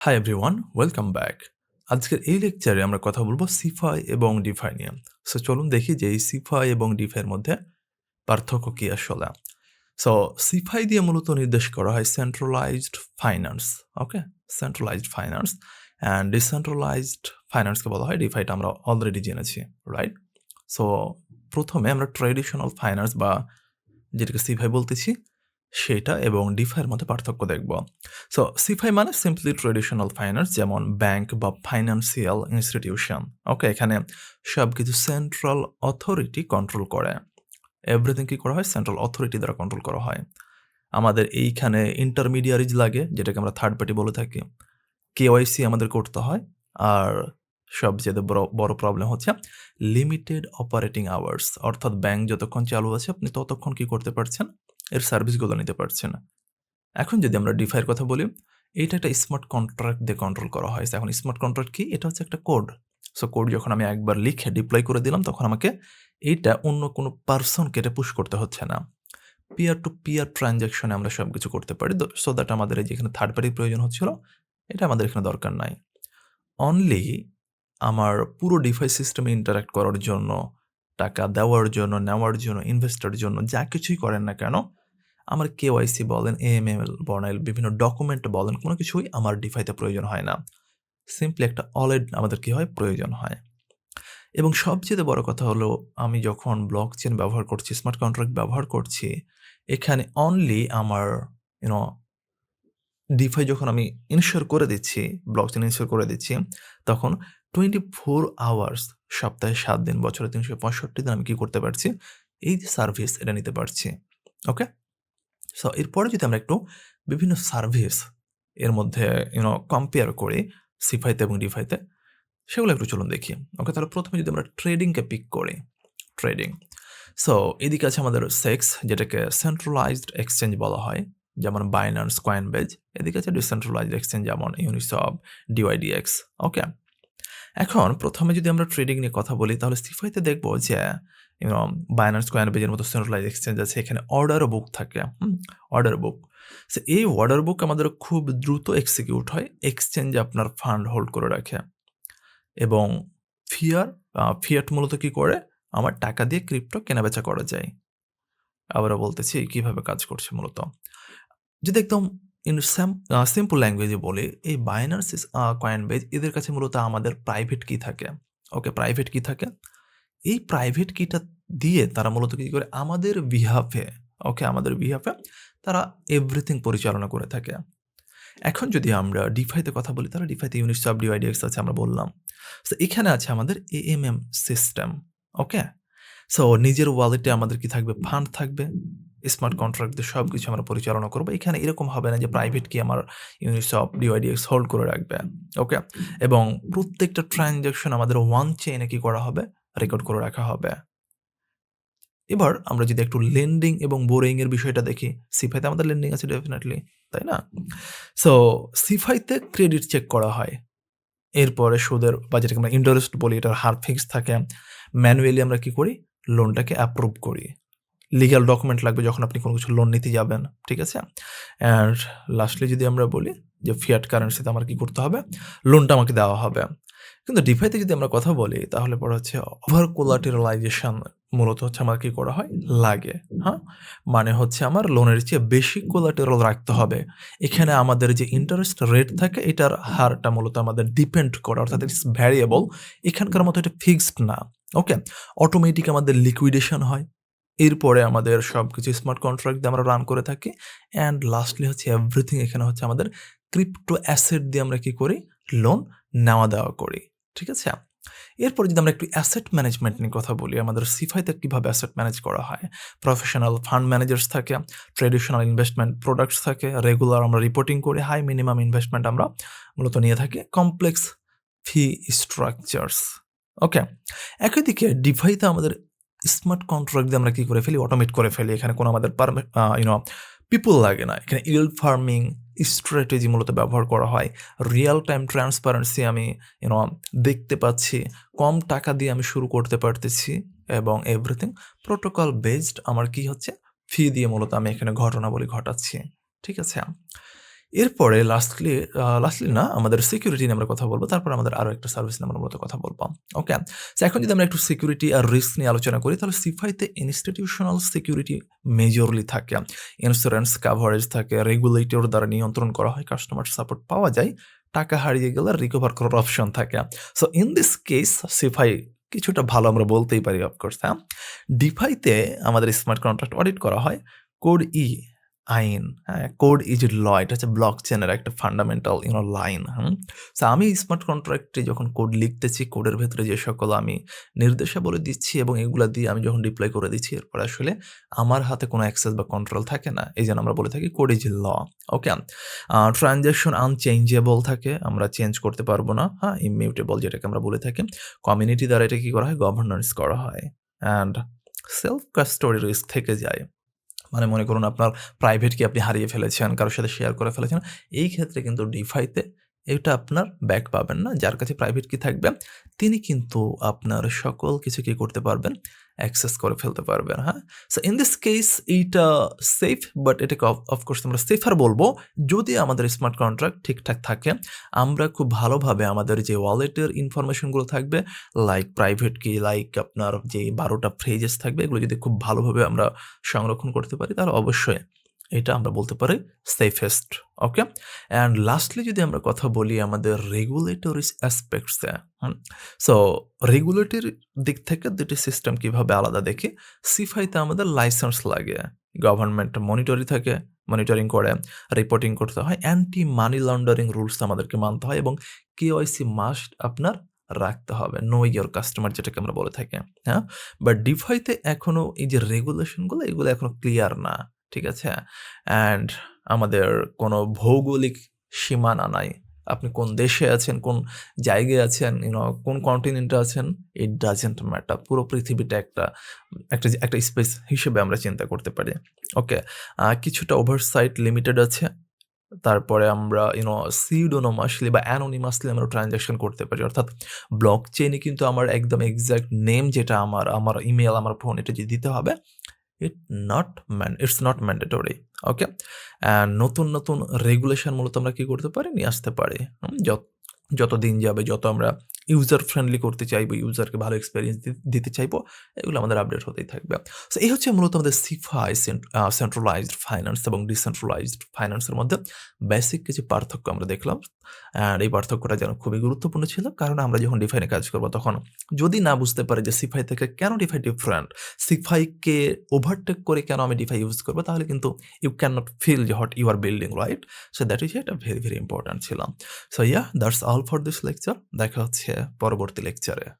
Hi everyone, welcome back. আজকের এই লেকচারে আমরা কথা বলবো সিফাই এবং ডিফাই নিয়ে। সো চলুন দেখি যে এই সিফাই এবং ডিফাইয়ের মধ্যে পার্থক্য কি আসলে। সো সিফাই দিয়ে মূলত নির্দেশ করা হয় centralised finance. Okay, centralised finance and decentralised ফাইন্যান্সকে বলা হয় ডিফাইটা আমরা অলরেডি জেনেছি, রাইট? সো প্রথমে আমরা ট্রেডিশনাল ফাইন্যান্স বা যেটাকে সিফাই বলতেছি সেটা এবং ডিফাইয়ের মধ্যে পার্থক্য দেখব। সো সিফাই মানে সিম্পলি ট্রেডিশনাল ফাইন্যান্স, যেমন ব্যাংক বা ফাইন্যান্সিয়াল ইনস্টিটিউশন। ওকে, এখানে সবকিছু সেন্ট্রাল অথরিটি কন্ট্রোল করে। এভরিথিং কি করা হয়? সেন্ট্রাল অথরিটি দ্বারা কন্ট্রোল করা হয়। আমাদের এইখানে ইন্টারমিডিয়ারিজ লাগে, যেটাকে আমরা থার্ড পার্টি বলে থাকি। কেওয়াইসি আমাদের করতে হয়। আর সবচেয়ে বড় প্রবলেম হচ্ছে লিমিটেড অপারেটিং আওয়ার্স, অর্থাৎ ব্যাংক যতক্ষণ চালু আছে আপনি ততক্ষণ কি করতে পারছেন? এর সার্ভিসগুলো নিতে পারছেন। এখন যদি আমরা ডিফাইয়ের কথা বলি, এইটা একটা স্মার্ট কন্ট্রাক্ট দিয়ে কন্ট্রোল করা হয়। এখন স্মার্ট কন্ট্রাক্ট কি? এটা হচ্ছে একটা কোড। সো কোড যখন আমি একবার লিখে ডিপ্লয় করে দিলাম, তখন আমাকে এইটা অন্য কোনো পারসনকে এটা পুশ করতে হচ্ছে না। পিয়ার টু পিয়ার ট্রান্সাকশনে আমরা সবকিছু করতে পারি। সো দ্যাট আমাদের এই যেখানে থার্ড পার্টির প্রয়োজন হচ্ছিল, এটা আমাদের এখানে দরকার নাই। অনলি আমার পুরো ডিভাইস সিস্টেমে ইন্টারেক্ট করার জন্য, টাকা দেওয়ার জন্য, নেওয়ার জন্য, ইনভেস্টের জন্য যা কিছুই করেন না কেন, আমার কেওয়াইসি বলেন, এএমএল বলেন, বিভিন্ন ডকুমেন্ট বলেন, কোনো কিছুই আমার ডিফাইতে প্রয়োজন হয় না। সিম্পলি একটা ওয়ালেট আমাদের কি হয়? প্রয়োজন হয়। এবং সবচেয়ে বড় কথা হলো, আমি যখন ব্লকচেন ব্যবহার করছি, স্মার্ট কন্ট্রাক্ট ব্যবহার করছি, এখানে অনলি আমার ইউনো ডিফাই যখন আমি ইনশিওর করে দিচ্ছি, ব্লকচেন ইনশিওর করে দিচ্ছি, তখন 24 আওয়ার্স, সপ্তাহে 7 দিন, বছরে 365 দিন আমি কি করতে পারছি? এই যে সার্ভিস, এটা নিতে পারছি। ওকে? সো এরপরে যদি আমরা একটু বিভিন্ন সার্ভিস এর মধ্যে কম্পেয়ার করি সিফাইতে এবং ডিফাইতে, সেগুলো একটু চলুন দেখি। ওকে, তাহলে প্রথমে যদি আমরা ট্রেডিংকে পিক করি, ট্রেডিং। সো এদিকে আছে আমাদের সেক্স, যেটাকে সেন্ট্রালাইজড এক্সচেঞ্জ বলা হয়, যেমন বাইন্যান্স, কয়েনবেজ। এদিকে আছে ডিসেন্ট্রালাইজড এক্সচেঞ্জ, যেমন ইউনিসব, ডিওয়াইডিএক্স। ওকে, এখন প্রথমে যদি আমরা ট্রেডিং নিয়ে কথা বলি, তাহলে সিফাইতে দেখব যে বাইন্যান্স, কয়েনবেজের মতো সেন্ট্রালাইজড এক্সচেঞ্জ আছে, এখানে অর্ডার বুক থাকে। Order book. সো এই অর্ডার বুক আমাদের খুব দ্রুত এক্সিকিউট হয়, এক্সচেঞ্জে আপনার ফান্ড হোল্ড করে রাখে। এবং ফিয়াট মূলত কি করে? আমার টাকা দিয়ে ক্রিপ্টো কেনাবেচা করা যায়। আবারও বলতেছি কিভাবে কাজ করছে মূলত। যদি একদম ইন সিম্পল ল্যাঙ্গুয়েজে বলি, এই বাইন্যান্স, কয়েনবেজ এদের কাছে মূলত আমাদের প্রাইভেট কি থাকে। ওকে, প্রাইভেট কি থাকে? এই প্রাইভেট কিটা দিয়ে তারা মূলত কি করে? আমাদের বিহাফে, ওকে, আমাদের বিহাফে তারা এভরিথিং পরিচালনা করে থাকে। এখন যদি আমরা ডিফাইতে কথা বলি, তাহলে ডিফাইতে ইউনিসব, ডিওয়াইডিএক্স আছে, আমরা বললাম। সো এখানে আছে আমাদের এএমএম সিস্টেম। ওকে, সো নিজের ওয়ালেটে আমাদের কি থাকবে? ফান্ড থাকবে। স্মার্ট কন্ট্রাক্ট দিয়ে সবকিছু আমরা পরিচালনা করব। এখানে এরকম হবে না যে প্রাইভেট কি আমার ইউনিসব, ডিওয়াইডিএক্স হোল্ড করে রাখবে। ওকে, এবং প্রত্যেকটা ট্রানজাকশন আমাদের ওয়ান চেইনে কি করা হবে? রেকর্ড করে রাখা হবে। এবার আমরা যদি একটু লেন্ডিং এবং বোরিং এর বিষয়টা দেখি, সিফাইতে আমাদের লেন্ডিং আছে ডেফিনিটলি, তাই না? সো সিফাইতে ক্রেডিট চেক করা হয়। এরপরে সুদের বা যেটাকে আমরা ইন্টারেস্ট বলি, এটার হার ফিক্স থাকে। ম্যানুয়ালি আমরা কি করি? লোনটাকে অ্যাপ্রুভ করি। লিগ্যাল ডকুমেন্ট লাগবে যখন আপনি কোনো কিছু লোন নিতে যাবেন, ঠিক আছে? অ্যান্ড লাস্টলি যদি আমরা বলি যে ফিয়াট কারেন্সিতে আমার কি করতে হবে? লোনটা আমাকে দেওয়া হবে। কিন্তু ডিফাইতে যদি আমরা কথা বলি, তাহলে পরে হচ্ছে ওভার কোলাটেরালাইজেশন মূলত হচ্ছে আমার কি করা হয়? লাগে। হ্যাঁ? মানে হচ্ছে আমার লোনের চেয়ে বেশি কোলাটেরাল রাখতে হবে। এখানে আমাদের যে ইন্টারেস্ট রেট থাকে, এটার হারটা মূলত আমাদের ডিপেন্ড করে, অর্থাৎ ইটস ভ্যারিয়েবল। এখানকার মতো এটা ফিক্সড না। ওকে? অটোমেটিক আমাদের লিকুইডেশন হয়। এরপরে আমাদের সবকিছু স্মার্ট কন্ট্রাক্ট দিয়ে আমরা রান করে থাকি। অ্যান্ড লাস্টলি হচ্ছে এভরিথিং এখানে হচ্ছে আমাদের ক্রিপ্টো অ্যাসেট দিয়ে আমরা কি করি? লোন নেওয়া দেওয়া করি। ঠিক আছে? এরপরে যদি আমরা একটু অ্যাসেট ম্যানেজমেন্ট নিয়ে কথা বলি, আমাদের সিফাইতে কিভাবে অ্যাসেট ম্যানেজ করা হয়? প্রফেশনাল ফান্ড ম্যানেজার্স থাকে, ট্র্যাডিশনাল ইনভেস্টমেন্ট প্রোডাক্টস থাকে, রেগুলার আমরা রিপোর্টিং করি, হাই মিনিমাম ইনভেস্টমেন্ট আমরা মূলত নিয়ে থাকি, কমপ্লেক্স ফি স্ট্রাকচারস। ওকে? একই দিকে ডিফাইতে আমাদের স্মার্ট কন্ট্রাক্ট দিয়ে আমরা কি করে ফেলি? অটোমেট করে ফেলি। এখানে কোনো আমাদের পিপল লাগে না। এখানে ইল্ড ফার্মিং স্ট্র্যাটেজি মূলত ব্যবহার করা হয়। রিয়াল টাইম ট্রান্সপারেন্সি আমি ইউনো দেখতে পাচ্ছি। কম টাকা দিয়ে আমি শুরু করতে পারতেছি এবং এভরিথিং প্রোটোকল বেসড আমার কি হচ্ছে? ফি দিয়ে মূলত আমি এখানে ঘটনাবলী ঘটাচ্ছি। ঠিক আছে? এরপরে লাস্টলি না আমাদের সিকিউরিটি নিয়ে আমরা কথা বলব। তারপর আমাদের আরো একটা সার্ভিস নিয়ে আমরা মূলত কথা বলব। ওকে? সো এখন যদি আমরা একটু সিকিউরিটি আর রিস্ক নিয়ে আলোচনা করি তাহলে সিফাইতে ইনস্টিটিউশনাল সিকিউরিটি মেজরলি থাকে। ইন্স্যুরেন্স কাভারেজ থাকে, রেগুলেটর দ্বারা নিয়ন্ত্রণ করা হয়, কাস্টমার সাপোর্ট পাওয়া যায়, টাকা হারিয়ে গেলে রিকভার করার অপশন থাকে। সো ইন দিস কেস সিফাই কিছুটা ভালো আমরা বলতেই পারি অফকোর্স, হ্যাঁ? ডিফাইতে আমাদের স্মার্ট কন্ট্রাক্ট অডিট করা হয়। কোড আইন, হ্যাঁ? কোড ইজ ল, এটা হচ্ছে ব্লকচেনের একটা ফান্ডামেন্টাল লাইন, হুম? সো আমি স্মার্ট কন্ট্রাক্টে যখন কোড লিখতেছি, কোডের ভেতরে যে সকল আমি নির্দেশাবলী দিচ্ছি এবং এগুলা দিয়ে আমি যখন ডিপ্লয় করে দিচ্ছি, এরপরে আসলে আমার হাতে কোনো অ্যাক্সেস বা কন্ট্রোল থাকে না। এইজন্য আমরা বলে থাকি code is law, okay? Transaction unchangeable থাকে, আমরা চেঞ্জ করতে পারবো না, হ্যাঁ? ইমিউটেবল যেটাকে আমরা বলে থাকি। কমিউনিটি দ্বারা এটা কি করা হয়? গভর্নেন্স করা হয়। অ্যান্ড সেলফ কাস্টডি রিস্ক থেকে যায়। মানে মনে করুন আপনার প্রাইভেট কি আপনি হারিয়ে ফেলেছেন, কারো সাথে শেয়ার করে ফেলেছেন। এই ক্ষেত্রে কিন্তু ডিফাইতে এটা আপনার ব্যাক পাবেন না। যার কাছে প্রাইভেট কি থাকবে তিনি কিন্তু আপনার সকল কিছু কি করতে পারবেন? অ্যাক্সেস করে ফেলতে পারবেন, হ্যাঁ? সো ইন দিস কেস এইটা সেফ, বাট এটাকে অফকোর্স আমরা সেফার বলব যদি আমাদের স্মার্ট কন্ট্রাক্ট ঠিকঠাক থাকে। আমরা খুব ভালোভাবে আমাদের যে ওয়ালেটের ইনফরমেশনগুলো থাকবে, লাইক প্রাইভেট কি, লাইক আপনার যে ১২ টা ফ্রেজেস থাকবে, এগুলো যদি খুব ভালোভাবে আমরা সংরক্ষণ করতে পারি তাহলে অবশ্যই এটা আমরা বলতে পারি সেফেস্ট, ওকে? অ্যান্ড লাস্টলি যদি আমরা কথা বলি আমাদের রেগুলেটরি অ্যাসপেক্টসে, হুম? সো রেগুলেটরি দিক থেকে ২ টি সিস্টেম কিভাবে আলাদা দেখি। সিফাইতে আমাদের লাইসেন্স লাগে, গভর্নমেন্ট মনিটরিং করে, রিপোর্টিং করতে হয়, অ্যান্টি মানি লন্ডারিং রুলস আমাদেরকে মানতে হয় এবং কেওয়াইসি মাস্ট আপনার রাখতে হবে। নো ইওর কাস্টমার যেটাকে আমরা বলে থাকি, হ্যাঁ? বাট ডিফাইতে এখনো এই যে রেগুলেশনগুলো এগুলো এখনো ক্লিয়ার না। ঠিক আছে? অ্যান্ড আমাদের কোনো ভৌগোলিক সীমানা নাই। আপনি কোন দেশে আছেন, কোন জায়গায় আছেন, কোন কন্টিনেন্টে আছেন, ইট ডাজন্ট ম্যাটার। পুরো পৃথিবীটা একটা স্পেস হিসেবে আমরা চিন্তা করতে পারি। ওকে? কিছুটা ওভারসাইট লিমিটেড আছে। তারপরে আমরা সিউডোনোমাসলি বা অ্যানোনিমাসলি আমরা ট্রান্সেকশন করতে পারি। অর্থাৎ ব্লকচেইনে কিন্তু আমার একদম এক্সাক্ট নেম যেটা আমার ইমেইল, আমার ফোন এটা যে দিতে হবে, ইট it's not mandatory, okay? And নতুন রেগুলেশন মূলত আমরা কি করতে পারি? নিয়ে আসতে পারি। যত দিন যাবে, যত আমরা ইউজার ফ্রেন্ডলি করতে চাইবো, ইউজারকে ভালো এক্সপেরিয়েন্স দিতে চাইবো, এগুলো আমাদের আপডেট হতেই থাকবে। সো এই হচ্ছে মূলত আমাদের সিফাই সেন্ট্রালাইজড ফাইন্যান্স এবং ডিসেন্ট্রালাইজড ফাইন্যান্সের মধ্যে বেসিক কিছু পার্থক্য আমরা দেখলাম। অ্যান্ড এই পার্থক্যটা যেন খুবই গুরুত্বপূর্ণ ছিল। কারণ আমরা যখন ডিফাইনে কাজ করব তখন যদি না বুঝতে পারি যে সিফাই থেকে কেন ডিফাই ডিফারেন্ট, সিফাইকে ওভারটেক করে কেন আমি ডিফাই ইউজ করব, তাহলে কিন্তু ইউ ক্যান নট ফিল যে what you are building, right? So that is এটা ভেরি ইম্পর্টেন্ট ছিল। So that's all for this lecture. দেখা হচ্ছে পরবর্তী লেকচারে।